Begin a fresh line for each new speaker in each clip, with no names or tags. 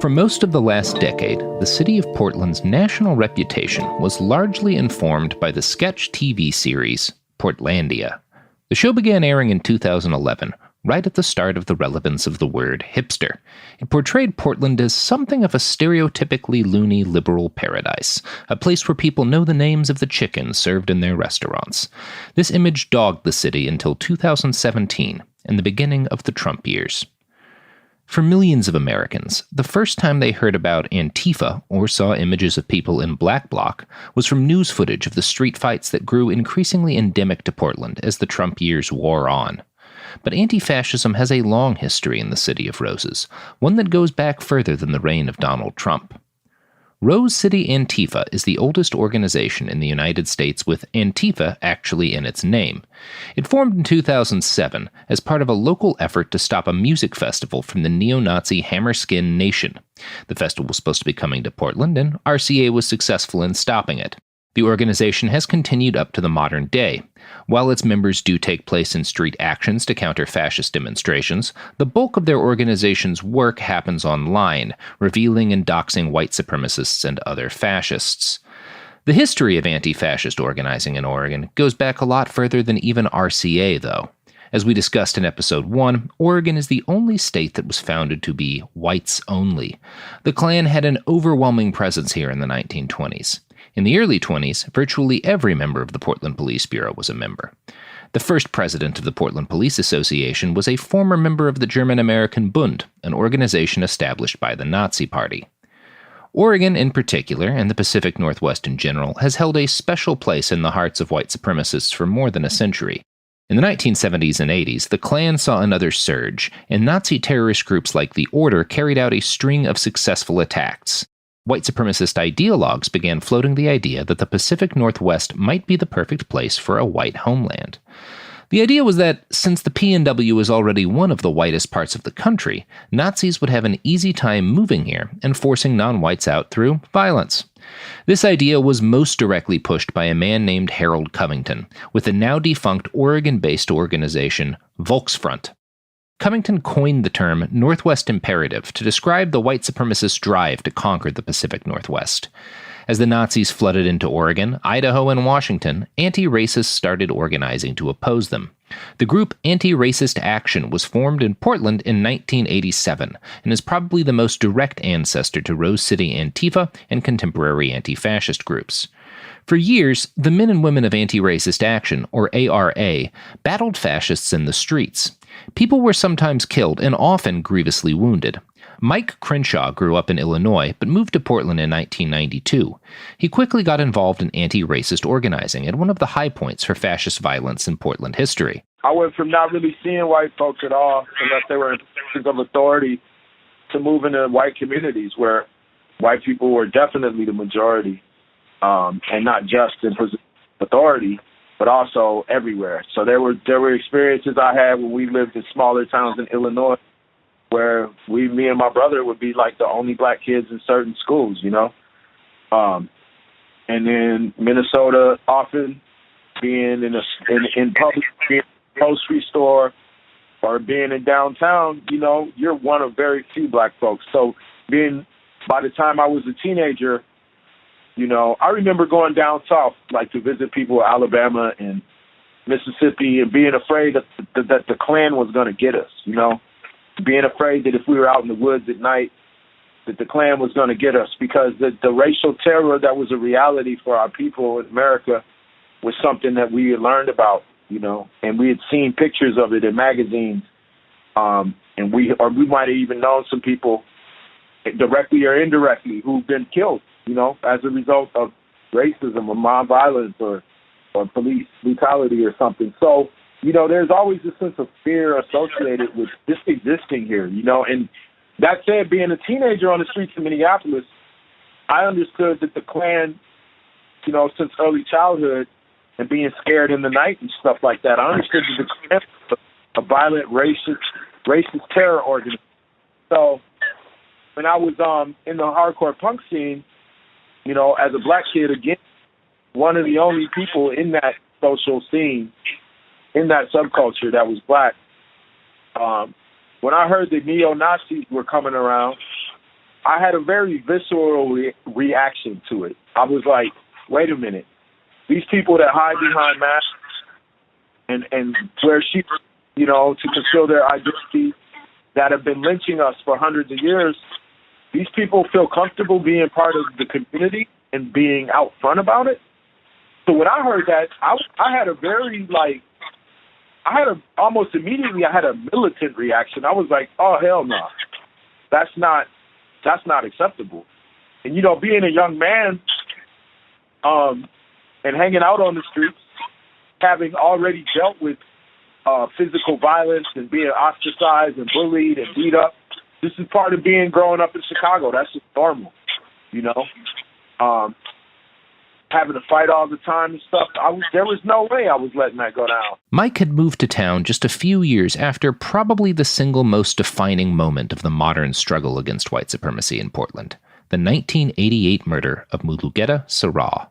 For most of the last decade, the city of Portland's national reputation was largely informed by the sketch TV series Portlandia. The show began airing in 2011, right at the start of the relevance of the word hipster. It portrayed Portland as something of a stereotypically loony liberal paradise, a place where people know the names of the chickens served in their restaurants. This image dogged the city until 2017 and the beginning of the Trump years. For millions of Americans, the first time they heard about Antifa or saw images of people in black bloc was from news footage of the street fights that grew increasingly endemic to Portland as the Trump years wore on. But anti-fascism has a long history in the City of Roses, one that goes back further than the reign of Donald Trump. Rose City Antifa is the oldest organization in the United States with Antifa actually in its name. It formed in 2007 as part of a local effort to stop a music festival from the neo-Nazi Hammerskin Nation. The festival was supposed to be coming to Portland, and RCA was successful in stopping it. The organization has continued up to the modern day. While its members do take place in street actions to counter fascist demonstrations, the bulk of their organization's work happens online, revealing and doxing white supremacists and other fascists. The history of anti-fascist organizing in Oregon goes back a lot further than even RCA, though. As we discussed in Episode 1, Oregon is the only state that was founded to be whites only. The Klan had an overwhelming presence here in the 1920s. In the early 20s, virtually every member of the Portland Police Bureau was a member. The first president of the Portland Police Association was a former member of the German-American Bund, an organization established by the Nazi Party. Oregon in particular, and the Pacific Northwest in general, has held a special place in the hearts of white supremacists for more than a century. In the 1970s and 80s, the Klan saw another surge, and Nazi terrorist groups like the Order carried out a string of successful attacks. White supremacist ideologues began floating the idea that the Pacific Northwest might be the perfect place for a white homeland. The idea was that, since the PNW is already one of the whitest parts of the country, Nazis would have an easy time moving here and forcing non-whites out through violence. This idea was most directly pushed by a man named Harold Covington, with the now-defunct Oregon-based organization Volksfront. Covington coined the term Northwest Imperative to describe the white supremacist drive to conquer the Pacific Northwest. As the Nazis flooded into Oregon, Idaho, and Washington, anti-racists started organizing to oppose them. The group Anti-Racist Action was formed in Portland in 1987 and is probably the most direct ancestor to Rose City Antifa and contemporary anti-fascist groups. For years, the men and women of Anti-Racist Action, or ARA, battled fascists in the streets. People were sometimes killed and often grievously wounded. Mike Crenshaw grew up in Illinois, but moved to Portland in 1992. He quickly got involved in anti-racist organizing at one of the high points for fascist violence in Portland history.
I went from not really seeing white folks at all, unless they were in positions of authority, to moving to white communities where white people were definitely the majority, and not just in positions of authority, but also everywhere. So there were experiences I had when we lived in smaller towns in Illinois, where me and my brother would be like the only black kids in certain schools, you know. And then Minnesota, often being in public, being in a grocery store, or being in downtown, you know, you're one of very few black folks. So by the time I was a teenager, you know, I remember going down south, like to visit people in Alabama and Mississippi, and being afraid that the Klan was going to get us, you know, being afraid that if we were out in the woods at night, that the Klan was going to get us, because the racial terror that was a reality for our people in America was something that we had learned about, you know, and we had seen pictures of it in magazines, and we might have even known some people directly or indirectly who've been killed, you know, as a result of racism or mob violence or police brutality or something. So, you know, there's always a sense of fear associated with just existing here, you know. And that said, being a teenager on the streets of Minneapolis, I understood that the Klan, you know, since early childhood, and being scared in the night and stuff like that, I understood that the Klan was a violent racist terror organization. So when I was in the hardcore punk scene, you know, as a black kid, again, one of the only people in that social scene, in that subculture that was black, when I heard that neo-Nazis were coming around, I had a very visceral reaction to it. I was like, wait a minute. These people that hide behind masks and wear sheets, you know, to conceal their identity, that have been lynching us for hundreds of years, these people feel comfortable being part of the community and being out front about it. So when I heard that, I had a very, like, almost immediately I had a militant reaction. I was like, oh, hell no. That's not acceptable. And, you know, being a young man and hanging out on the streets, having already dealt with physical violence and being ostracized and bullied and beat up, this is part of growing up in Chicago. That's just normal, you know. Having to fight all the time and stuff, there was no way I was letting that go down.
Mike had moved to town just a few years after probably the single most defining moment of the modern struggle against white supremacy in Portland, the 1988 murder of Mulugeta Seraw.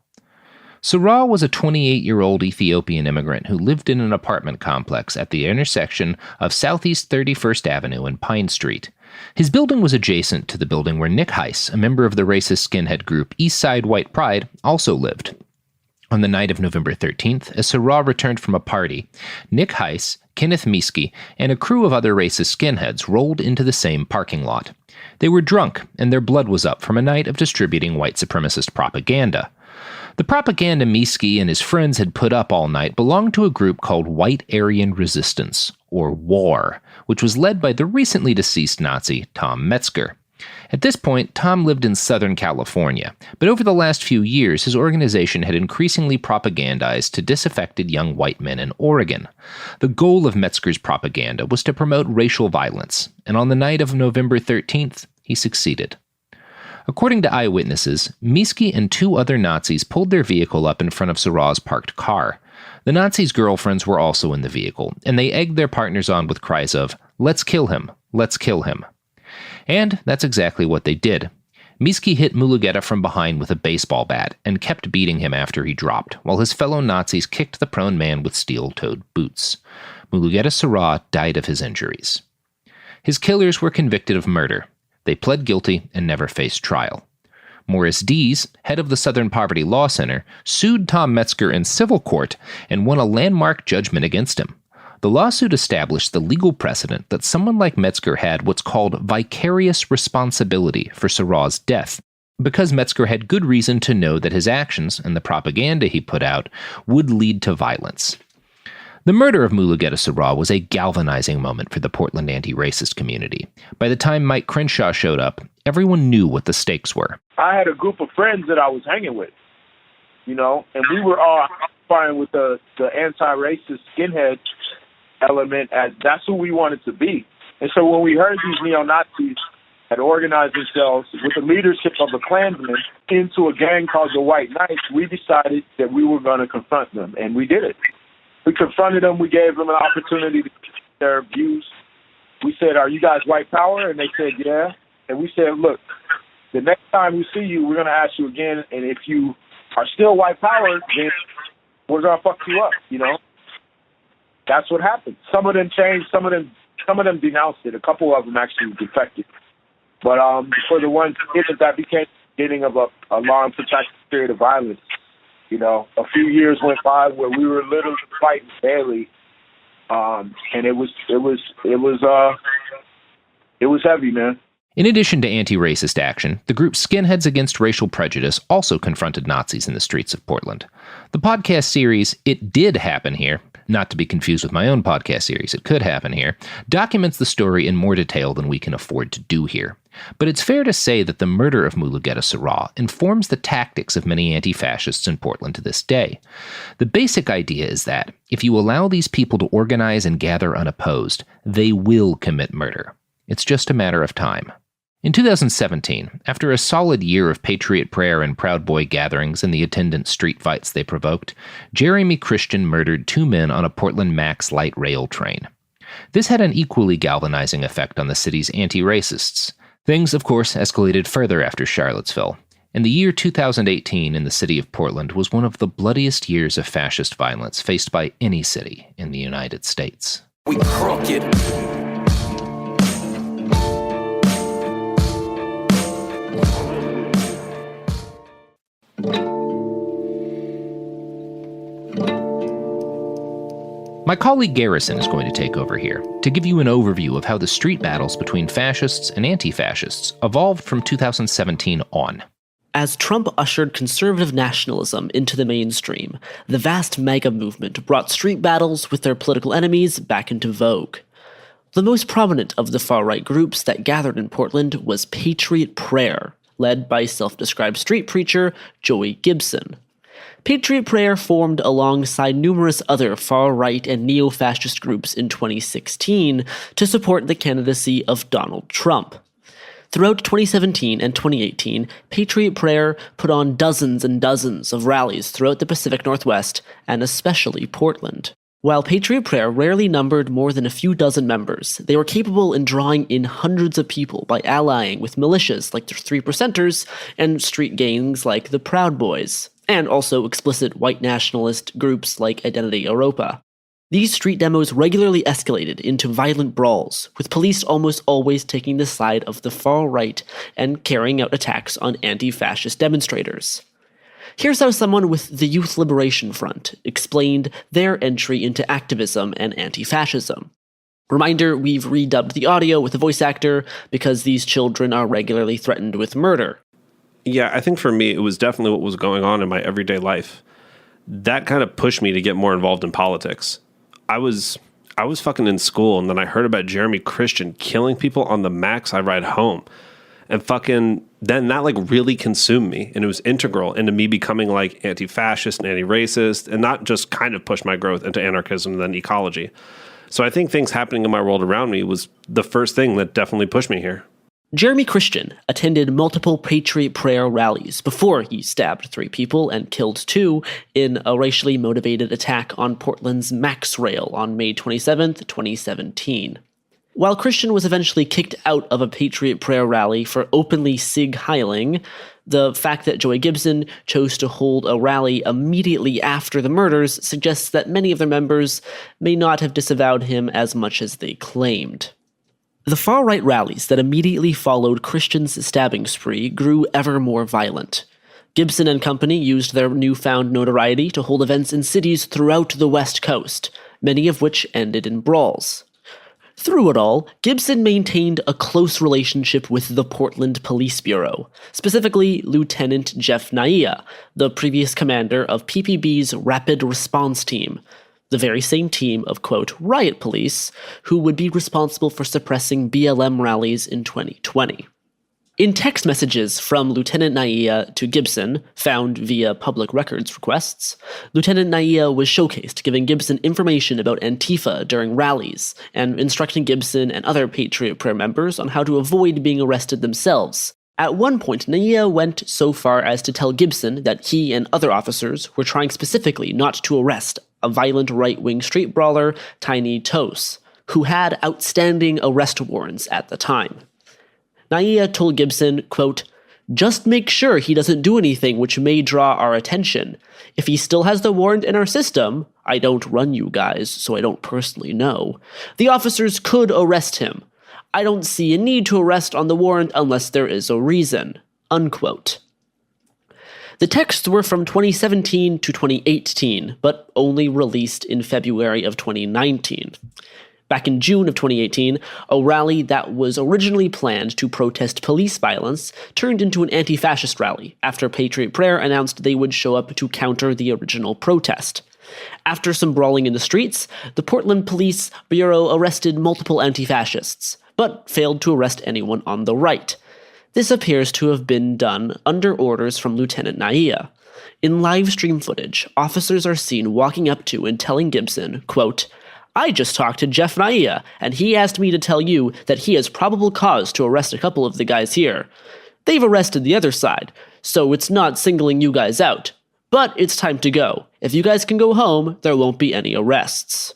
Seraw was a 28-year-old Ethiopian immigrant who lived in an apartment complex at the intersection of Southeast 31st Avenue and Pine Street. His building was adjacent to the building where Nick Heiss, a member of the racist skinhead group Eastside White Pride, also lived. On the night of November 13th, as Seraw returned from a party, Nick Heiss, Kenneth Miski, and a crew of other racist skinheads rolled into the same parking lot. They were drunk, and their blood was up from a night of distributing white supremacist propaganda. The propaganda Miski and his friends had put up all night belonged to a group called White Aryan Resistance, or WAR, which was led by the recently deceased Nazi Tom Metzger. At this point, Tom lived in Southern California, but over the last few years, his organization had increasingly propagandized to disaffected young white men in Oregon. The goal of Metzger's propaganda was to promote racial violence, and on the night of November 13th, he succeeded. According to eyewitnesses, Miski and two other Nazis pulled their vehicle up in front of Seraw's parked car. The Nazis' girlfriends were also in the vehicle, and they egged their partners on with cries of, "Let's kill him! Let's kill him!" And that's exactly what they did. Miski hit Mulugeta from behind with a baseball bat and kept beating him after he dropped, while his fellow Nazis kicked the prone man with steel-toed boots. Mulugeta Seraw died of his injuries. His killers were convicted of murder. They pled guilty and never faced trial. Morris Dees, head of the Southern Poverty Law Center, sued Tom Metzger in civil court and won a landmark judgment against him. The lawsuit established the legal precedent that someone like Metzger had what's called vicarious responsibility for Seraw's death, because Metzger had good reason to know that his actions and the propaganda he put out would lead to violence. The murder of Mulugeta Seraw was a galvanizing moment for the Portland anti-racist community. By the time Mike Crenshaw showed up, everyone knew what the stakes were.
I had a group of friends that I was hanging with, you know, and we were all identifying with the anti-racist skinhead element as that's who we wanted to be. And so when we heard these neo-Nazis had organized themselves with the leadership of the Klansmen into a gang called the White Knights, we decided that we were going to confront them, and we did it. We confronted them. We gave them an opportunity to share their views. We said, "Are you guys white power?" And they said, "Yeah." And we said, "Look, the next time we see you, we're going to ask you again. And if you are still white power, then we're going to fuck you up." You know, that's what happened. Some of them changed. Some of them denounced it. A couple of them actually defected. But for the ones who didn't, that became the beginning of a long, protracted period of violence. You know, a few years went by where we were literally fighting daily, and it was heavy, man.
In addition to anti-racist action, the group Skinheads Against Racial Prejudice also confronted Nazis in the streets of Portland. The podcast series It Did Happen Here, not to be confused with my own podcast series It Could Happen Here, documents the story in more detail than we can afford to do here. But it's fair to say that the murder of Mulugeta Seraw informs the tactics of many anti-fascists in Portland to this day. The basic idea is that if you allow these people to organize and gather unopposed, they will commit murder. It's just a matter of time. In 2017, after a solid year of Patriot Prayer and Proud Boy gatherings and the attendant street fights they provoked, Jeremy Christian murdered two men on a Portland Max light rail train. This had an equally galvanizing effect on the city's anti-racists. Things, of course, escalated further after Charlottesville, and the year 2018 in the city of Portland was one of the bloodiest years of fascist violence faced by any city in the United States.
We crooked.
My colleague Garrison is going to take over here to give you an overview of how the street battles between fascists and anti-fascists evolved from 2017 on.
As Trump ushered conservative nationalism into the mainstream, the vast MAGA movement brought street battles with their political enemies back into vogue. The most prominent of the far-right groups that gathered in Portland was Patriot Prayer, led by self-described street preacher Joey Gibson. Patriot Prayer formed alongside numerous other far-right and neo-fascist groups in 2016 to support the candidacy of Donald Trump. Throughout 2017 and 2018, Patriot Prayer put on dozens and dozens of rallies throughout the Pacific Northwest, and especially Portland. While Patriot Prayer rarely numbered more than a few dozen members, they were capable in drawing in hundreds of people by allying with militias like the Three Percenters and street gangs like the Proud Boys, and also explicit white nationalist groups like Identity Europa. These street demos regularly escalated into violent brawls, with police almost always taking the side of the far right and carrying out attacks on anti-fascist demonstrators. Here's how someone with the Youth Liberation Front explained their entry into activism and anti-fascism. Reminder, we've redubbed the audio with a voice actor because these children are regularly threatened with murder.
Yeah, I think for me, it was definitely what was going on in my everyday life. That kind of pushed me to get more involved in politics. I was fucking in school, and then I heard about Jeremy Christian killing people on the Max I ride home. And then that like really consumed me, and it was integral into me becoming like anti-fascist and anti-racist, and not just kind of pushed my growth into anarchism and then ecology. So I think things happening in my world around me was the first thing that definitely pushed me here.
Jeremy Christian attended multiple Patriot Prayer rallies before he stabbed 3 people and killed 2 in a racially motivated attack on Portland's Max Rail on May 27, 2017. While Christian was eventually kicked out of a Patriot Prayer rally for openly sig-heiling, the fact that Joey Gibson chose to hold a rally immediately after the murders suggests that many of their members may not have disavowed him as much as they claimed. The far-right rallies that immediately followed Christian's stabbing spree grew ever more violent. Gibson and company used their newfound notoriety to hold events in cities throughout the West Coast, many of which ended in brawls. Through it all, Gibson maintained a close relationship with the Portland Police Bureau, specifically Lieutenant Jeff Naia, the previous commander of PPB's Rapid Response Team, the very same team of, quote, riot police, who would be responsible for suppressing BLM rallies in 2020. In text messages from Lieutenant Naia to Gibson, found via public records requests, Lieutenant Naia was showcased giving Gibson information about Antifa during rallies, and instructing Gibson and other Patriot Prayer members on how to avoid being arrested themselves. At one point, Naia went so far as to tell Gibson that he and other officers were trying specifically not to arrest a violent right-wing street brawler, Tiny Tos, who had outstanding arrest warrants at the time. Naia told Gibson, quote, just make sure he doesn't do anything which may draw our attention. If he still has the warrant in our system, I don't run you guys, so I don't personally know, the officers could arrest him. I don't see a need to arrest on the warrant unless there is a reason, unquote. The texts were from 2017 to 2018, but only released in February of 2019. Back in June of 2018, a rally that was originally planned to protest police violence turned into an anti-fascist rally after Patriot Prayer announced they would show up to counter the original protest. After some brawling in the streets, the Portland Police Bureau arrested multiple anti-fascists, but failed to arrest anyone on the right. This appears to have been done under orders from Lieutenant Naia. In live stream footage, officers are seen walking up to and telling Gibson, quote, I just talked to Jeff Naia, and he asked me to tell you that he has probable cause to arrest a couple of the guys here. They've arrested the other side, so it's not singling you guys out. But it's time to go. If you guys can go home, there won't be any arrests.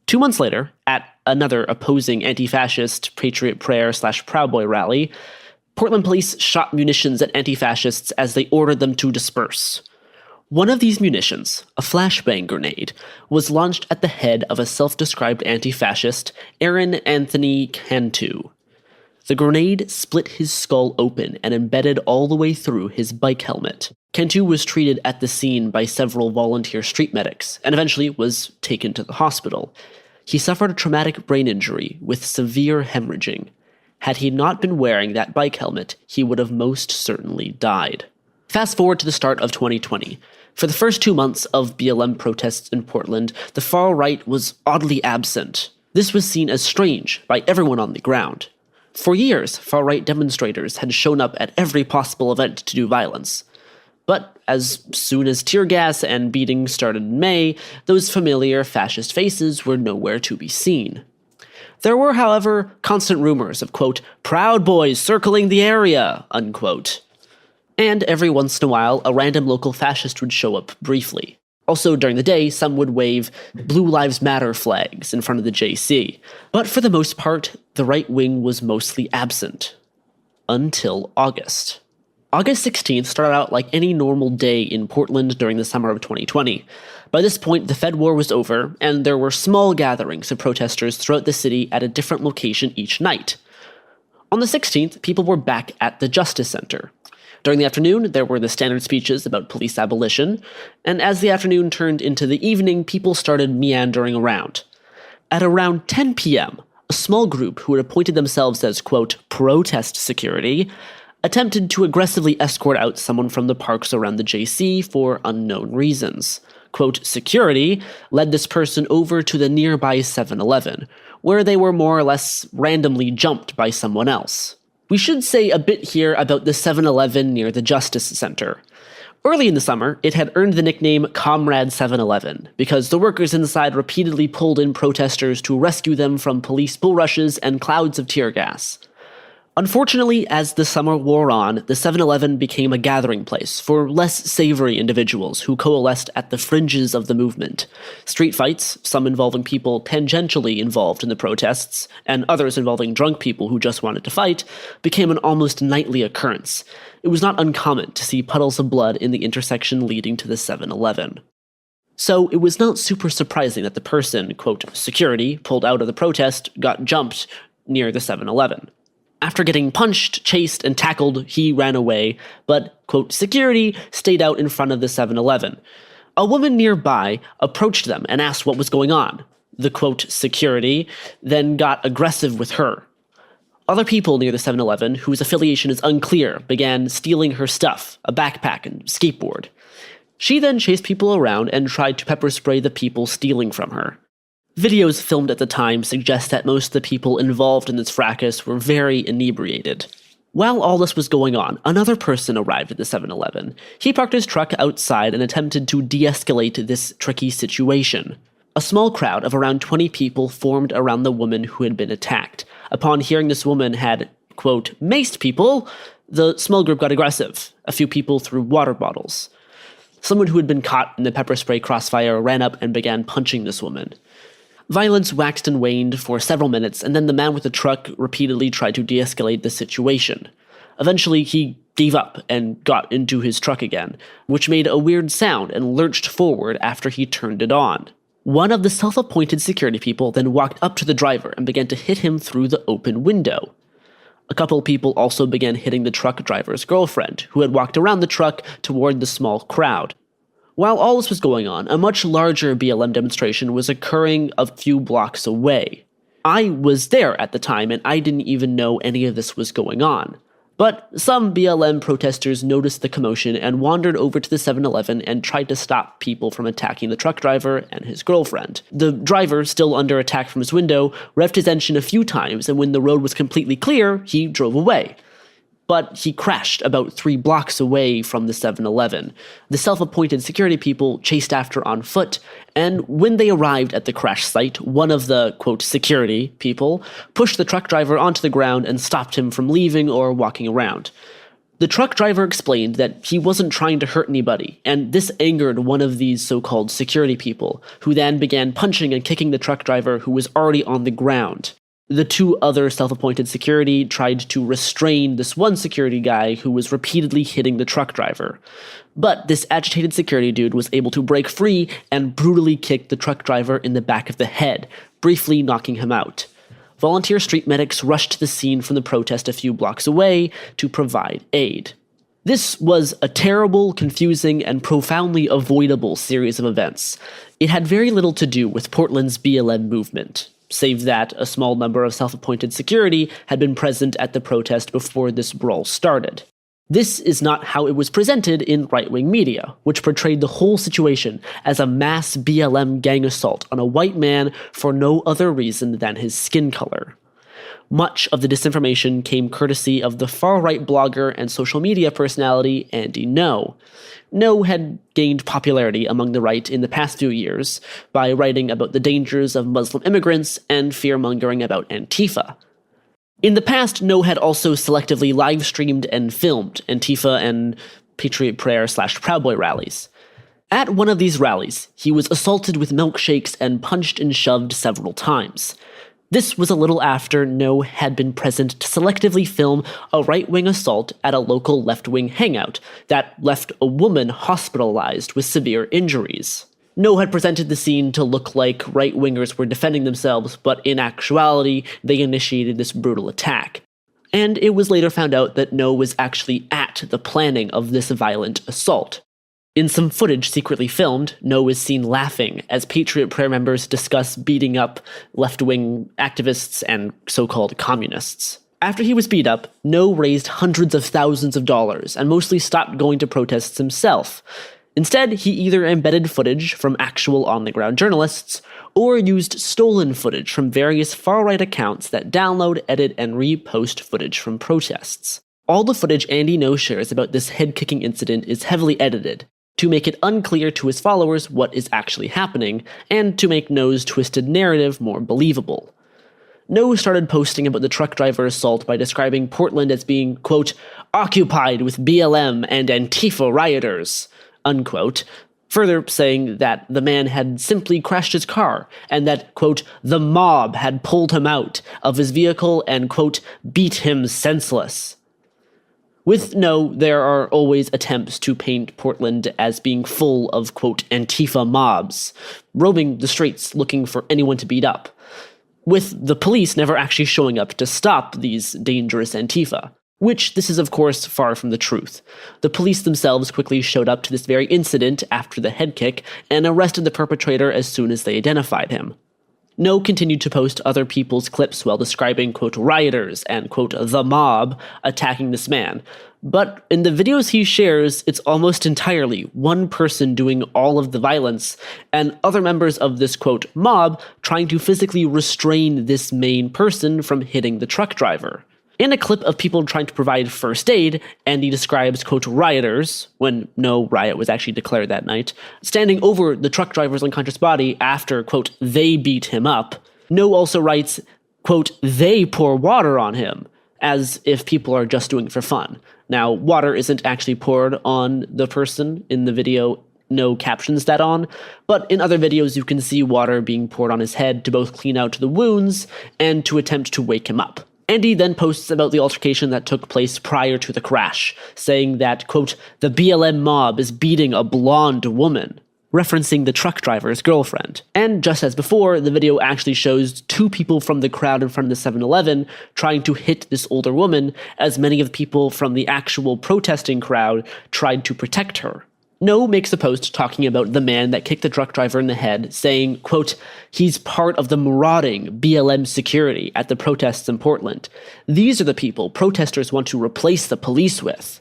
2 months later, at another opposing anti-fascist Patriot Prayer / Proud Boy rally, Portland police shot munitions at anti-fascists as they ordered them to disperse. One of these munitions, a flashbang grenade, was launched at the head of a self-described anti-fascist, Aaron Anthony Cantu. The grenade split his skull open and embedded all the way through his bike helmet. Cantu was treated at the scene by several volunteer street medics, and eventually was taken to the hospital. He suffered a traumatic brain injury with severe hemorrhaging. Had he not been wearing that bike helmet, he would have most certainly died. Fast forward to the start of 2020. For the first 2 months of BLM protests in Portland, the far right was oddly absent. This was seen as strange by everyone on the ground. For years, far-right demonstrators had shown up at every possible event to do violence. But as soon as tear gas and beatings started in May, those familiar fascist faces were nowhere to be seen. There were, however, constant rumors of, quote, Proud Boys circling the area, unquote. And every once in a while, a random local fascist would show up briefly. Also, during the day, some would wave Blue Lives Matter flags in front of the JC. But for the most part, the right wing was mostly absent. Until August. August 16th started out like any normal day in Portland during the summer of 2020. By this point, the Fed war was over, and there were small gatherings of protesters throughout the city at a different location each night. On the 16th, people were back at the Justice Center. During the afternoon, there were the standard speeches about police abolition, and as the afternoon turned into the evening, people started meandering around. At around 10 p.m., a small group who had appointed themselves as, quote, protest security, attempted to aggressively escort out someone from the parks around the JC for unknown reasons. Quote, security led this person over to the nearby 7-Eleven, where they were more or less randomly jumped by someone else. We should say a bit here about the 7-Eleven near the Justice Center. Early in the summer, it had earned the nickname Comrade 7-Eleven, because the workers inside repeatedly pulled in protesters to rescue them from police bull rushes and clouds of tear gas. Unfortunately, as the summer wore on, the 7-Eleven became a gathering place for less savory individuals who coalesced at the fringes of the movement. Street fights, some involving people tangentially involved in the protests, and others involving drunk people who just wanted to fight, became an almost nightly occurrence. It was not uncommon to see puddles of blood in the intersection leading to the 7-Eleven. So it was not super surprising that the person, quote, security, pulled out of the protest, got jumped near the 7-Eleven. After getting punched, chased, and tackled, he ran away, but, quote, security stayed out in front of the 7-Eleven. A woman nearby approached them and asked what was going on. The, quote, security then got aggressive with her. Other people near the 7-Eleven, whose affiliation is unclear, began stealing her stuff, a backpack and skateboard. She then chased people around and tried to pepper spray the people stealing from her. Videos filmed at the time suggest that most of the people involved in this fracas were very inebriated. While all this was going on, another person arrived at the 7-Eleven. He parked his truck outside and attempted to de-escalate this tricky situation. A small crowd of around 20 people formed around the woman who had been attacked. Upon hearing this woman had, quote, maced people, the small group got aggressive. A few people threw water bottles. Someone who had been caught in the pepper spray crossfire ran up and began punching this woman. Violence waxed and waned for several minutes, and then the man with the truck repeatedly tried to de-escalate the situation. Eventually, he gave up and got into his truck again, which made a weird sound and lurched forward after he turned it on. One of the self-appointed security people then walked up to the driver and began to hit him through the open window. A couple people also began hitting the truck driver's girlfriend, who had walked around the truck toward the small crowd. While all this was going on, a much larger BLM demonstration was occurring a few blocks away. I was there at the time, and I didn't even know any of this was going on. But some BLM protesters noticed the commotion and wandered over to the 7-Eleven and tried to stop people from attacking the truck driver and his girlfriend. The driver, still under attack from his window, revved his engine a few times, and when the road was completely clear, he drove away. But he crashed about 3 blocks away from the 7-Eleven. The self-appointed security people chased after on foot, and when they arrived at the crash site, one of the, quote, security people pushed the truck driver onto the ground and stopped him from leaving or walking around. The truck driver explained that he wasn't trying to hurt anybody, and this angered one of these so-called security people, who then began punching and kicking the truck driver who was already on the ground. The 2 other self-appointed security tried to restrain this one security guy who was repeatedly hitting the truck driver. But this agitated security dude was able to break free and brutally kick the truck driver in the back of the head, briefly knocking him out. volunteer street medics rushed to the scene from the protest a few blocks away to provide aid. This was a terrible, confusing, and profoundly avoidable series of events. It had very little to do with Portland's BLM movement, save that a small number of self-appointed security had been present at the protest before this brawl started. This is not how it was presented in right-wing media, which portrayed the whole situation as a mass BLM gang assault on a white man for no other reason than his skin color. Much of the disinformation came courtesy of the far-right blogger and social media personality Andy Ngo. Ngo had gained popularity among the right in the past few years by writing about the dangers of Muslim immigrants and fear-mongering about Antifa. In the past, Ngo had also selectively live-streamed and filmed Antifa and Patriot Prayer/Proud Boy rallies. At one of these rallies, he was assaulted with milkshakes and punched and shoved several times. This was a little after Ngo had been present to selectively film a right-wing assault at a local left-wing hangout that left a woman hospitalized with severe injuries. Ngo had presented the scene to look like right-wingers were defending themselves, but in actuality, they initiated this brutal attack. And it was later found out that Ngo was actually at the planning of this violent assault. In some footage secretly filmed, Ngo is seen laughing as Patriot Prayer members discuss beating up left-wing activists and so-called communists. After he was beat up, Ngo raised hundreds of thousands of dollars and mostly stopped going to protests himself. Instead, he either embedded footage from actual on-the-ground journalists or used stolen footage from various far-right accounts that download, edit, and repost footage from protests. All the footage Andy Ngo shares about this head-kicking incident is heavily edited, to make it unclear to his followers what is actually happening, and to make Ngo's twisted narrative more believable. Ngo started posting about the truck driver assault by describing Portland as being, quote, occupied with BLM and Antifa rioters, unquote, further saying that the man had simply crashed his car, and that, quote, the mob had pulled him out of his vehicle and, quote, beat him senseless. With Ngo, there are always attempts to paint Portland as being full of, quote, Antifa mobs, roaming the streets looking for anyone to beat up, with the police never actually showing up to stop these dangerous Antifa, which this is of course far from the truth. The police themselves quickly showed up to this very incident after the head kick and arrested the perpetrator as soon as they identified him. Ngo continued to post other people's clips while describing, quote, rioters and, quote, the mob attacking this man. But in the videos he shares, it's almost entirely one person doing all of the violence, and other members of this, quote, mob trying to physically restrain this main person from hitting the truck driver. In a clip of people trying to provide first aid, Andy describes, quote, rioters, when no riot was actually declared that night, standing over the truck driver's unconscious body after, quote, they beat him up. Ngo also writes, quote, they pour water on him, as if people are just doing it for fun. Now, water isn't actually poured on the person in the video. Ngo captions that on, but in other videos you can see water being poured on his head to both clean out the wounds and to attempt to wake him up. Andy then posts about the altercation that took place prior to the crash, saying that, quote, the BLM mob is beating a blonde woman, referencing the truck driver's girlfriend. And just as before, the video actually shows two people from the crowd in front of the 7-Eleven trying to hit this older woman, as many of the people from the actual protesting crowd tried to protect her. Ngo makes a post talking about the man that kicked the truck driver in the head, saying, quote, he's part of the marauding BLM security at the protests in Portland. These are the people protesters want to replace the police with.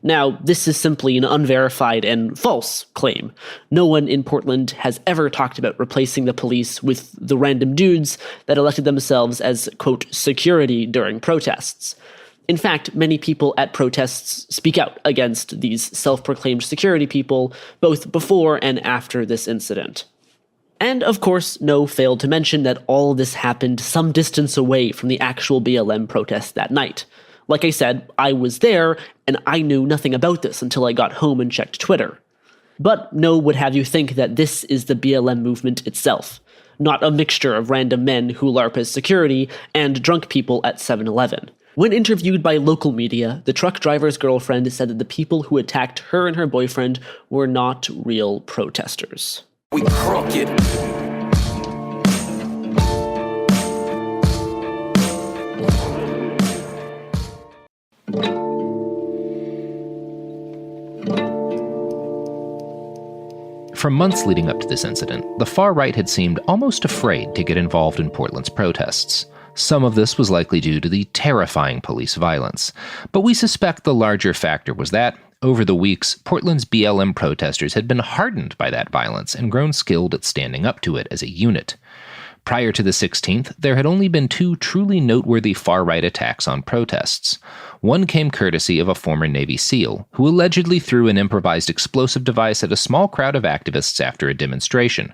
Now, this is simply an unverified and false claim. No one in Portland has ever talked about replacing the police with the random dudes that elected themselves as, quote, security during protests. In fact, many people at protests speak out against these self-proclaimed security people, both before and after this incident. And of course, Ngo failed to mention that all of this happened some distance away from the actual BLM protest that night. Like I said, I was there, and I knew nothing about this until I got home and checked Twitter. But Ngo would have you think that this is the BLM movement itself, not a mixture of random men who LARP as security and drunk people at 7-Eleven. When interviewed by local media, the truck driver's girlfriend said that the people who attacked her and her boyfriend were not real protesters.
We crooked.
For months leading up to this incident, the far right had seemed almost afraid to get involved in Portland's protests. Some of this was likely due to the terrifying police violence, but we suspect the larger factor was that, over the weeks, Portland's BLM protesters had been hardened by that violence and grown skilled at standing up to it as a unit. Prior to the 16th, there had only been 2 truly noteworthy far-right attacks on protests. One came courtesy of a former Navy SEAL, who allegedly threw an improvised explosive device at a small crowd of activists after a demonstration.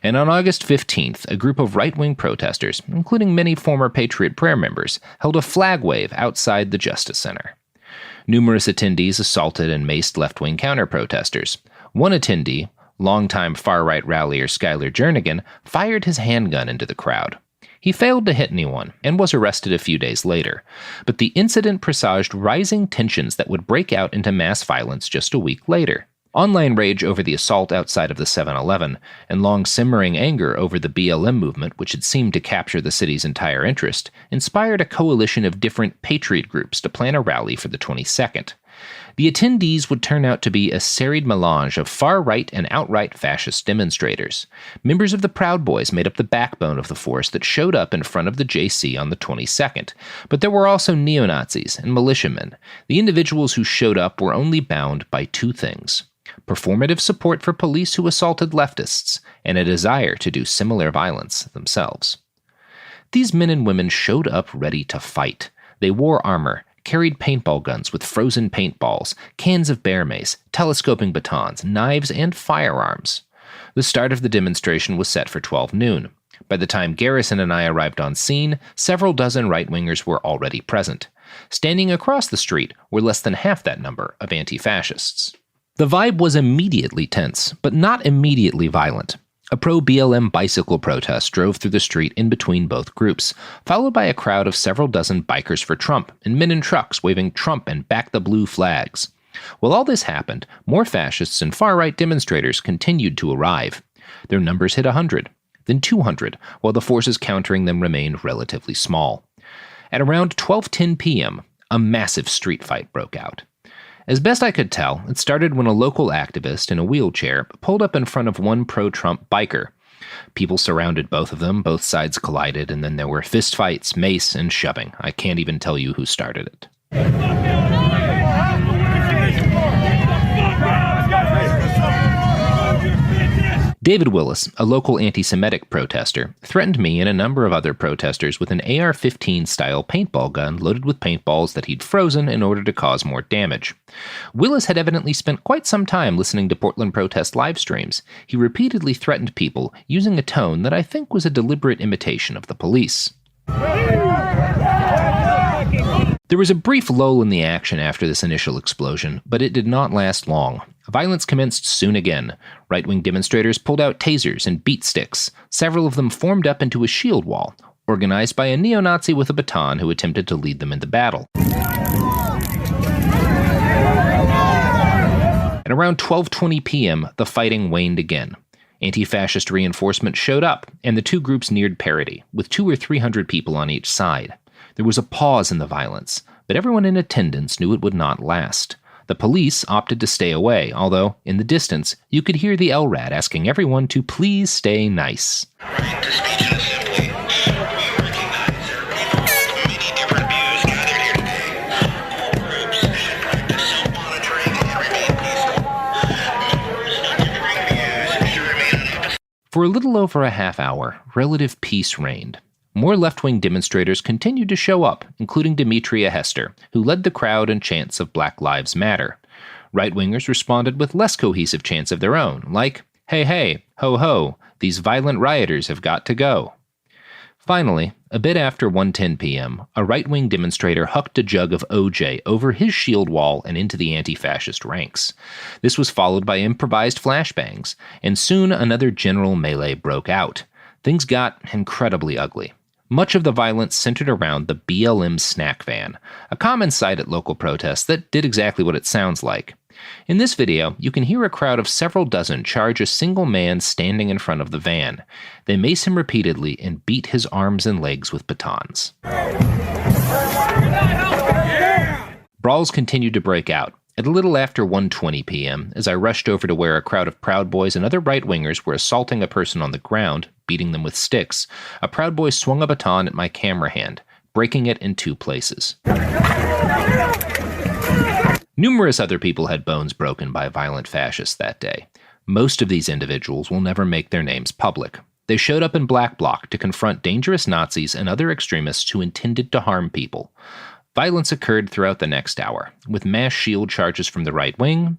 And on August 15th, a group of right-wing protesters, including many former Patriot Prayer members, held a flag wave outside the Justice Center. Numerous attendees assaulted and maced left-wing counter-protesters. One attendee, longtime far-right rallier Skylar Jernigan, fired his handgun into the crowd. He failed to hit anyone and was arrested a few days later, but the incident presaged rising tensions that would break out into mass violence just a week later. Online rage over the assault outside of the 7-Eleven, and long-simmering anger over the BLM movement, which had seemed to capture the city's entire interest, inspired a coalition of different patriot groups to plan a rally for the 22nd. The attendees would turn out to be a serried melange of far-right and outright fascist demonstrators. Members of the Proud Boys made up the backbone of the force that showed up in front of the JC on the 22nd, but there were also neo-Nazis and militiamen. The individuals who showed up were only bound by 2 things: performative support for police who assaulted leftists, and a desire to do similar violence themselves. These men and women showed up ready to fight. They wore armor, carried paintball guns with frozen paintballs, cans of bear mace, telescoping batons, knives, and firearms. The start of the demonstration was set for 12 noon. By the time Garrison and I arrived on scene, several dozen right-wingers were already present. Standing across the street were less than half that number of anti-fascists. The vibe was immediately tense, but not immediately violent. A pro-BLM bicycle protest drove through the street in between both groups, followed by a crowd of several dozen bikers for Trump and men in trucks waving Trump and Back the Blue flags. While all this happened, more fascists and far-right demonstrators continued to arrive. Their numbers hit 100, then 200, while the forces countering them remained relatively small. At around 12:10 p.m., a massive street fight broke out. As best I could tell, it started when a local activist in a wheelchair pulled up in front of one pro-Trump biker. People surrounded both of them, both sides collided, and then there were fistfights, mace, and shoving. I can't even tell you who started it. David Willis, a local anti-Semitic protester, threatened me and a number of other protesters with an AR-15-style paintball gun loaded with paintballs that he'd frozen in order to cause more damage. Willis had evidently spent quite some time listening to Portland protest live streams. He repeatedly threatened people, using a tone that I think was a deliberate imitation of the police. There was a brief lull in the action after this initial explosion, but it did not last long. Violence commenced soon again. Right-wing demonstrators pulled out tasers and beat sticks. Several of them formed up into a shield wall, organized by a neo-Nazi with a baton who attempted to lead them into battle. At around 12:20 p.m., the fighting waned again. Anti-fascist reinforcement showed up, and the 2 groups neared parity, with 200 or 300 people on each side. There was a pause in the violence, but everyone in attendance knew it would not last. The police opted to stay away, although, in the distance, you could hear the LRAD asking everyone to please stay nice.
Right to speech and assembly. We recognize there are many different views gathered here today. All groups should practice self-monitoring and remain peaceful. Members not delivering views should remain unapathetic.
For a little over a half hour, relative peace reigned. More left-wing demonstrators continued to show up, including Demetria Hester, who led the crowd in chants of Black Lives Matter. Right-wingers responded with less cohesive chants of their own, like, "Hey, hey, ho, ho, these violent rioters have got to go." Finally, a bit after 1:10 p.m., a right-wing demonstrator hucked a jug of OJ over his shield wall and into the anti-fascist ranks. This was followed by improvised flashbangs, and soon another general melee broke out. Things got incredibly ugly. Much of the violence centered around the BLM snack van, a common sight at local protests that did exactly what it sounds like. In this video, you can hear a crowd of several dozen charge a single man standing in front of the van. They mace him repeatedly and beat his arms and legs with batons. Brawls continued to break out. At a little after 1:20 p.m., as I rushed over to where a crowd of Proud Boys and other right-wingers were assaulting a person on the ground, beating them with sticks, a Proud Boy swung a baton at my camera hand, breaking it in 2 places. Numerous other people had bones broken by violent fascists that day. Most of these individuals will never make their names public. They showed up in Black Bloc to confront dangerous Nazis and other extremists who intended to harm people. Violence occurred throughout the next hour, with mass shield charges from the right wing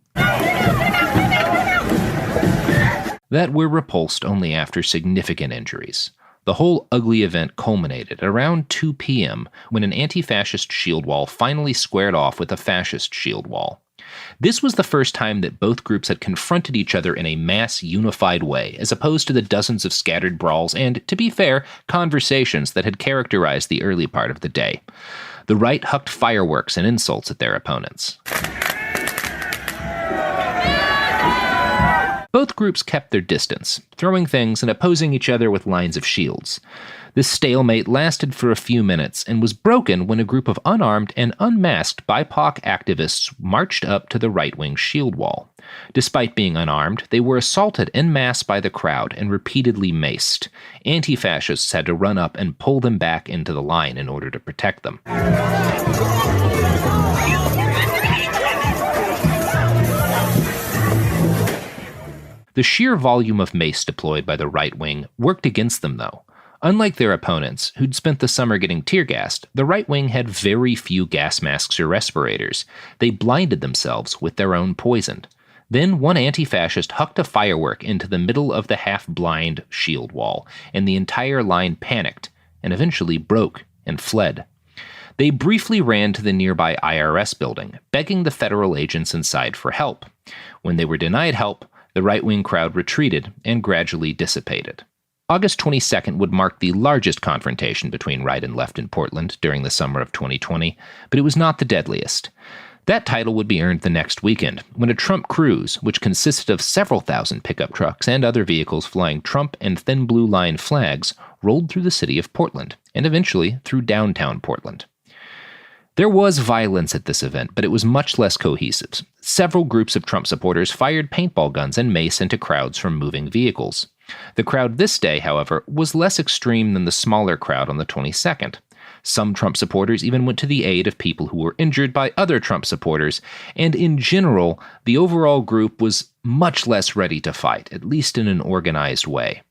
that were repulsed only after significant injuries. The whole ugly event culminated around 2 p.m. when an anti-fascist shield wall finally squared off with a fascist shield wall. This was the first time that both groups had confronted each other in a mass, unified way, as opposed to the dozens of scattered brawls and, to be fair, conversations that had characterized the early part of the day. The right hucked fireworks and insults at their opponents. Both groups kept their distance, throwing things and opposing each other with lines of shields. This stalemate lasted for a few minutes and was broken when a group of unarmed and unmasked BIPOC activists marched up to the right-wing shield wall. Despite being unarmed, they were assaulted en masse by the crowd and repeatedly maced. Anti-fascists had to run up and pull them back into the line in order to protect them. The sheer volume of mace deployed by the right wing worked against them, though. Unlike their opponents, who'd spent the summer getting tear-gassed, the right wing had very few gas masks or respirators. They blinded themselves with their own poison. Then one anti-fascist hucked a firework into the middle of the half-blind shield wall, and the entire line panicked, and eventually broke and fled. They briefly ran to the nearby IRS building, begging the federal agents inside for help. When they were denied help, the right-wing crowd retreated and gradually dissipated. August 22nd would mark the largest confrontation between right and left in Portland during the summer of 2020, but it was not the deadliest. That title would be earned the next weekend, when a Trump cruise, which consisted of several thousand pickup trucks and other vehicles flying Trump and Thin Blue Line flags, rolled through the city of Portland, and eventually through downtown Portland. There was violence at this event, but it was much less cohesive. Several groups of Trump supporters fired paintball guns and mace into crowds from moving vehicles. The crowd this day, however, was less extreme than the smaller crowd on the 22nd. Some Trump supporters even went to the aid of people who were injured by other Trump supporters, and in general, the overall group was much less ready to fight, at least in an organized way.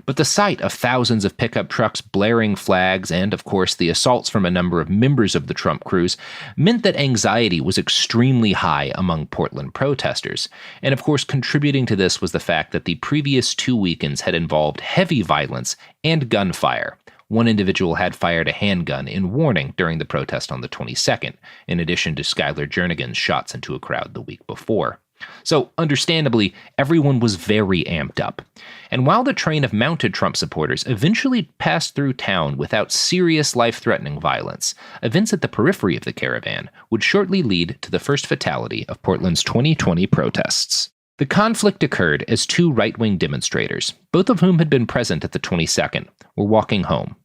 But the sight of thousands of pickup trucks blaring flags and, of course, the assaults from a number of members of the Trump cruise meant that anxiety was extremely high among Portland protesters. And, of course, contributing to this was the fact that the previous 2 weekends had involved heavy violence and gunfire. One individual had fired a handgun in warning during the protest on the 22nd, in addition to Skylar Jernigan's shots into a crowd the week before. So, understandably, everyone was very amped up. And while the train of mounted Trump supporters eventually passed through town without serious life-threatening violence, events at the periphery of the caravan would shortly lead to the first fatality of Portland's 2020 protests. The conflict occurred as 2 right-wing demonstrators, both of whom had been present at the 22nd, were walking home.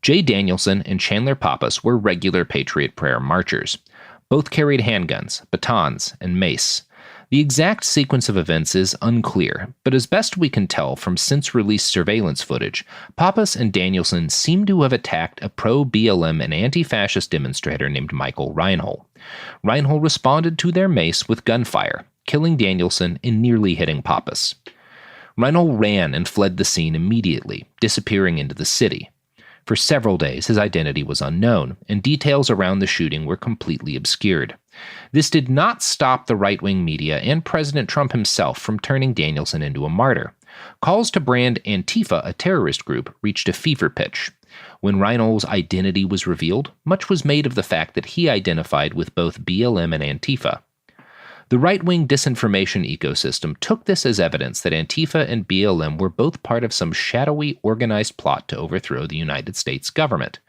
Jay Danielson and Chandler Pappas were regular Patriot Prayer marchers. Both carried handguns, batons, and mace. The exact sequence of events is unclear, but as best we can tell from since-released surveillance footage, Pappas and Danielson seem to have attacked a pro-BLM and anti-fascist demonstrator named Michael Reinhold. Reinhold responded to their mace with gunfire, killing Danielson and nearly hitting Pappas. Reinhold ran and fled the scene immediately, disappearing into the city. For several days, his identity was unknown, and details around the shooting were completely obscured. This did not stop the right-wing media and President Trump himself from turning Danielson into a martyr. Calls to brand Antifa a terrorist group reached a fever pitch. When Reinhold's identity was revealed, much was made of the fact that he identified with both BLM and Antifa. The right-wing disinformation ecosystem took this as evidence that Antifa and BLM were both part of some shadowy, organized plot to overthrow the United States government.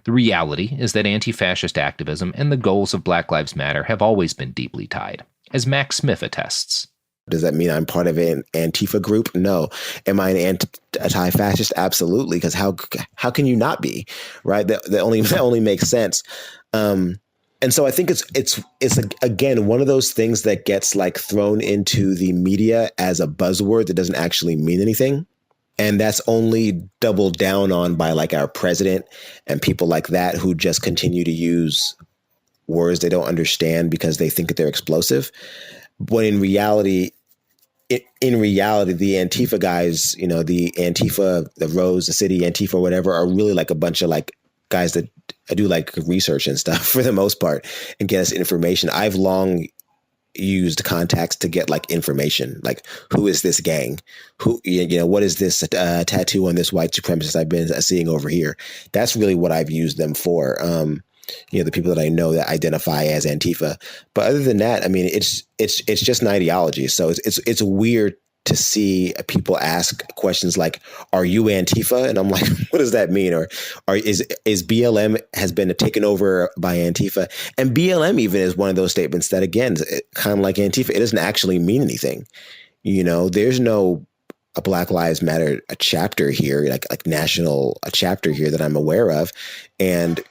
The reality is that anti-fascist activism and the goals of Black Lives Matter have always been deeply tied, as Max Smith attests.
Does that mean I'm part of an Antifa group? No. Am I an anti-fascist? Absolutely, because how can you not be, right? That only makes sense. And And so I think it's again one of those things that gets like thrown into the media as a buzzword that doesn't actually mean anything. And that's only doubled down on by like our president and people like that who just continue to use words they don't understand because they think that they're explosive. When in reality, the Antifa guys, you know, the Antifa, the Rose, the City, Antifa, whatever, are really like a bunch of like guys that do like research and stuff for the most part and get us information. I've long used contacts to get like information, like who is this gang, who, you know, what is this tattoo on this white supremacist I've been seeing over here. That's really what I've used them for. You know, the people that I know that identify as Antifa. But other than that, I mean, it's just an ideology. So it's weird to see people ask questions like, "Are you Antifa?" And I'm like, "What does that mean?" Or is BLM has been taken over by Antifa? And BLM even is one of those statements that, again, kind of like Antifa, it doesn't actually mean anything. You know, there's no a Black Lives Matter a chapter here, like national a chapter here that I'm aware of, and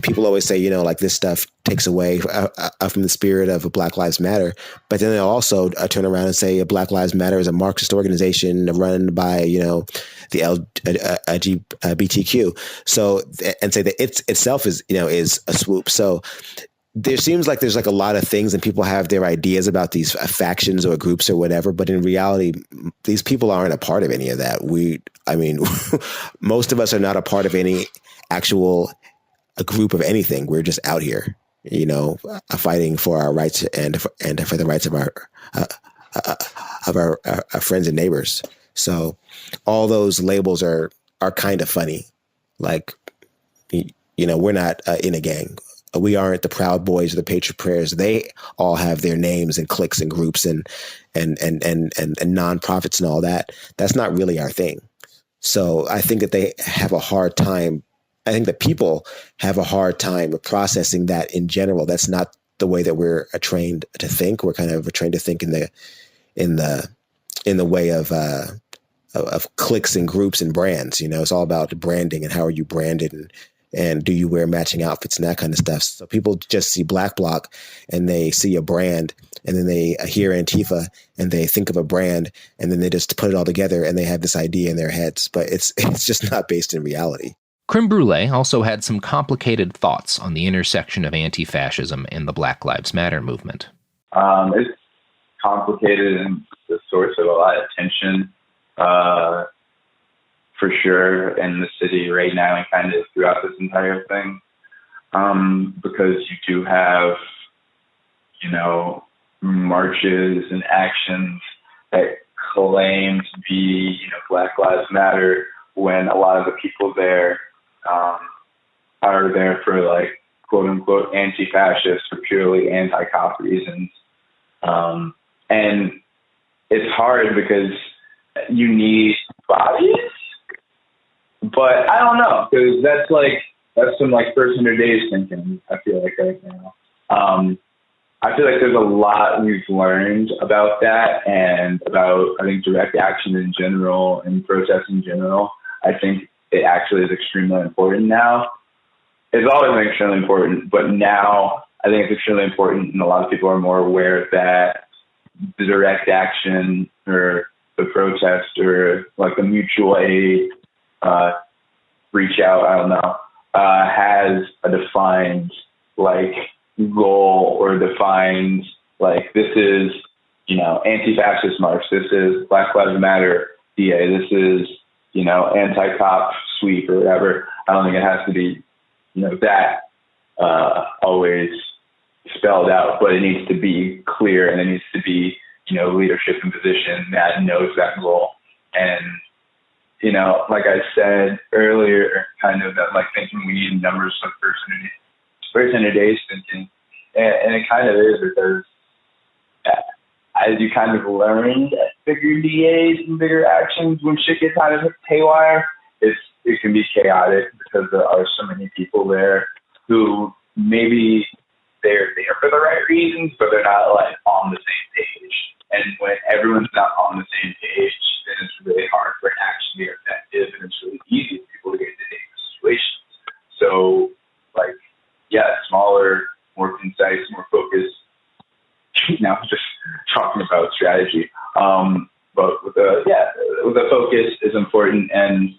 people always say, you know, like this stuff takes away from the spirit of a Black Lives Matter. But then they'll also turn around and say Black Lives Matter is a Marxist organization run by, you know, the LGBTQ. So, and say that it itself is, you know, is a swoop. So there seems like there's like a lot of things and people have their ideas about these factions or groups or whatever. But in reality, these people aren't a part of any of that. Most of us are not a part of any actual a group of anything. We're just out here, you know, fighting for our rights and for the rights of our friends and neighbors. So all those labels are kind of funny. Like, you know, we're not in a gang. We aren't the Proud Boys or the Patriot Prayers. They all have their names and cliques and groups and nonprofits and all that. That's not really our thing. So I think that they have a hard time. I think that people have a hard time processing that in general. That's not the way that we're trained to think. We're kind of trained to think in the way of cliques and groups and brands. You know, it's all about branding and how are you branded and do you wear matching outfits and that kind of stuff. So people just see Black Bloc and they see a brand and then they hear Antifa and they think of a brand and then they just put it all together and they have this idea in their heads. But it's just not based in reality.
Creme Brulee also had some complicated thoughts on the intersection of anti-fascism and the Black Lives Matter movement.
It's complicated and the source of a lot of tension, for sure, in the city right now and kind of throughout this entire thing, because you do have, you know, marches and actions that claim to be, you know, Black Lives Matter when a lot of the people there are there for like quote unquote anti-fascist or purely anti-cop reasons. And it's hard because you need bodies, but I don't know, because that's some like first 100 days thinking, I feel like right now. I feel like there's a lot we've learned about that and about, I think, direct action in general and protest in general. I think it actually is extremely important now. It's always been extremely important, but now I think it's extremely important, and a lot of people are more aware that the direct action or the protest or like the mutual aid, reach out, I don't know, has a defined like goal or defined like this is, you know, anti-fascist march, this is Black Lives Matter DA, this is, you know, anti-cop sweep or whatever. I don't think it has to be, you know, that always spelled out, but it needs to be clear and it needs to be, you know, leadership in position that knows that goal. And, you know, like I said earlier, kind of that like thinking we need numbers of first 100 days thinking. And it kind of is because as you kind of learn bigger DAs and bigger actions, when shit gets kind of haywire, it can be chaotic because there are so many people there who maybe they're there for the right reasons, but they're not like on the same page. And when everyone's not on the same page, then it's really hard for an action to be effective, and it's really easy for people to get into dangerous situations. So, like, yeah, smaller more concise, more focused. Now I'm just talking about strategy. But with the focus is important, and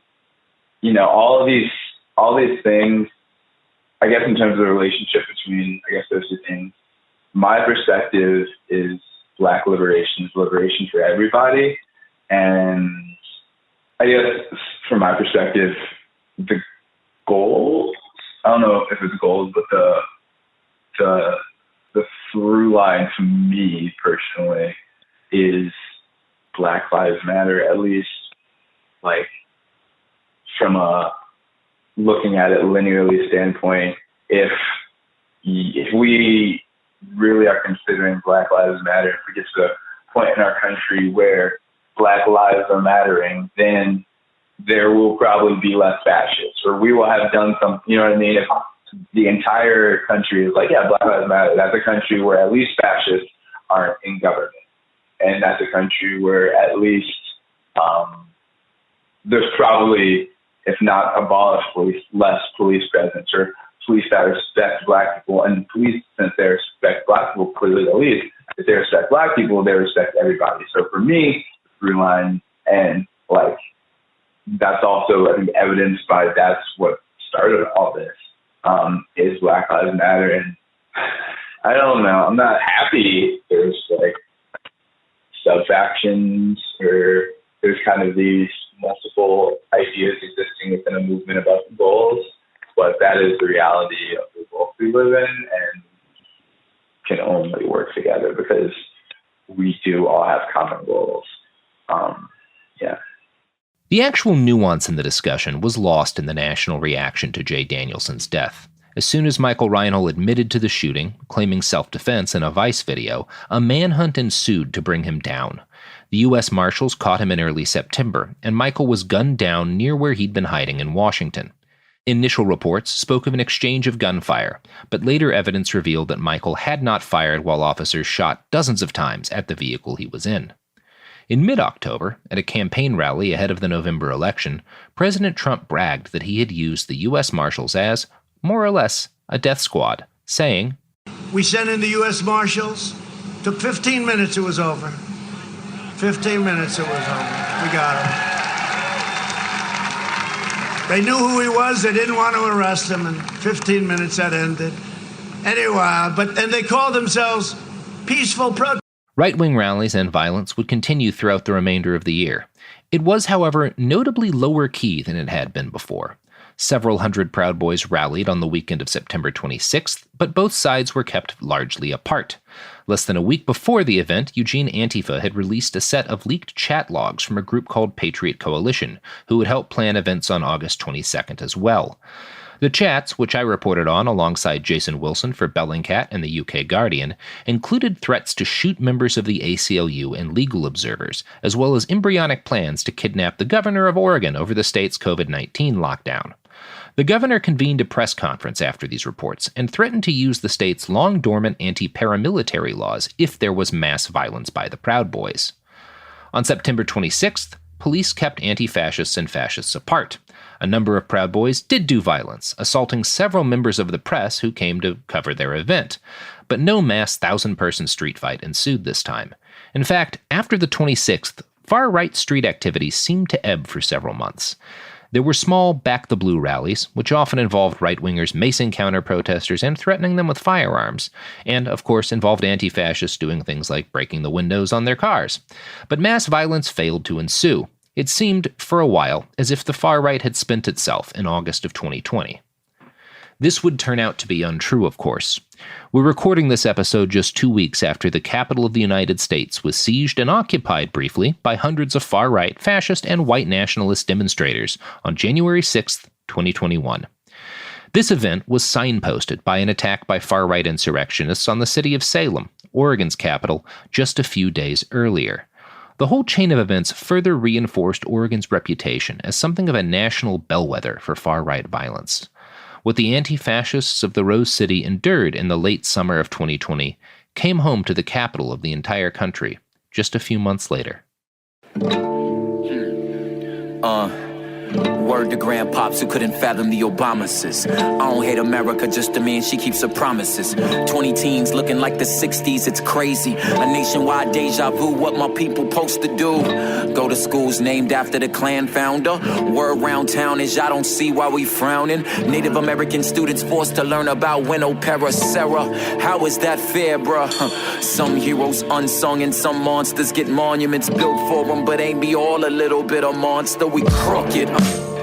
all these things. I guess in terms of the relationship between, those two things, my perspective is Black liberation is liberation for everybody, and I guess from my perspective, the goals. I don't know if it's goals, but the through line to me personally is Black Lives Matter, at least like from a looking at it linearly standpoint. If we really are considering Black Lives Matter, if we get to the point in our country where Black lives are mattering, then there will probably be less fascists, or we will have done something, you know what I mean? If the entire country is like, yeah, Black Lives Matter, that's a country where at least fascists aren't in government. And that's a country where at least there's probably, if not abolished police, less police presence, or police that respect Black people. And police, since they respect Black people, clearly at least, if they respect Black people, they respect everybody. So for me, through line, and like, that's also, I think, evidenced by that's what started all this, is Black Lives Matter. And I don't know, I'm not happy there's like sub-factions, or there's kind of these multiple ideas existing within a movement about the goals, but that is the reality of the world we live in, and can only work together because we do all have common goals.
The actual nuance in the discussion was lost in the national reaction to Jay Danielson's death. As soon as Michael Reinhold admitted to the shooting, claiming self-defense in a Vice video, a manhunt ensued to bring him down. The U.S. Marshals caught him in early September, and Michael was gunned down near where he'd been hiding in Washington. Initial reports spoke of an exchange of gunfire, but later evidence revealed that Michael had not fired while officers shot dozens of times at the vehicle he was in. In mid-October, at a campaign rally ahead of the November election, President Trump bragged that he had used the U.S. Marshals as, more or less, a death squad, saying,
"We sent in the U.S. Marshals. Took 15 minutes, it was over. 15 minutes, it was over. We got him. They knew who he was. They didn't want to arrest him. In 15 minutes, that ended. Anyway, and they called themselves peaceful protesters."
Right-wing rallies and violence would continue throughout the remainder of the year. It was, however, notably lower key than it had been before. Several hundred Proud Boys rallied on the weekend of September 26th, but both sides were kept largely apart. Less than a week before the event, Eugene Antifa had released a set of leaked chat logs from a group called Patriot Coalition, who would help plan events on August 22nd as well. The chats, which I reported on alongside Jason Wilson for Bellingcat and the UK Guardian, included threats to shoot members of the ACLU and legal observers, as well as embryonic plans to kidnap the governor of Oregon over the state's COVID-19 lockdown. The governor convened a press conference after these reports and threatened to use the state's long-dormant anti-paramilitary laws if there was mass violence by the Proud Boys. On September 26th, police kept anti-fascists and fascists apart. A number of Proud Boys did do violence, assaulting several members of the press who came to cover their event. But no mass 1,000-person street fight ensued this time. In fact, after the 26th, far-right street activities seemed to ebb for several months. There were small Back the Blue rallies, which often involved right-wingers macing counter-protesters and threatening them with firearms, and, of course, involved anti-fascists doing things like breaking the windows on their cars. But mass violence failed to ensue. It seemed, for a while, as if the far right had spent itself in August of 2020. This would turn out to be untrue, of course. We're recording this episode just 2 weeks after the capital of the United States was sieged and occupied briefly by hundreds of far-right, fascist, and white nationalist demonstrators on January 6, 2021. This event was signposted by an attack by far-right insurrectionists on the city of Salem, Oregon's capital, just a few days earlier. The whole chain of events further reinforced Oregon's reputation as something of a national bellwether for far-right violence. What the anti-fascists of the Rose City endured in the late summer of 2020 came home to the capital of the entire country just a few months later.
word to grandpops who couldn't fathom the Obamases. I don't hate America, just a man, she keeps her promises. 20 teens looking like the 60s, it's crazy. A nationwide deja vu, what my people supposed to do. Go to schools named after the Klan founder. Word round town is y'all don't see why we frowning. Native American students forced to learn about Winopera Sarah. How is that fair, bruh? Some heroes unsung and some monsters get monuments built for them, but ain't we all a little bit of monster? We crooked.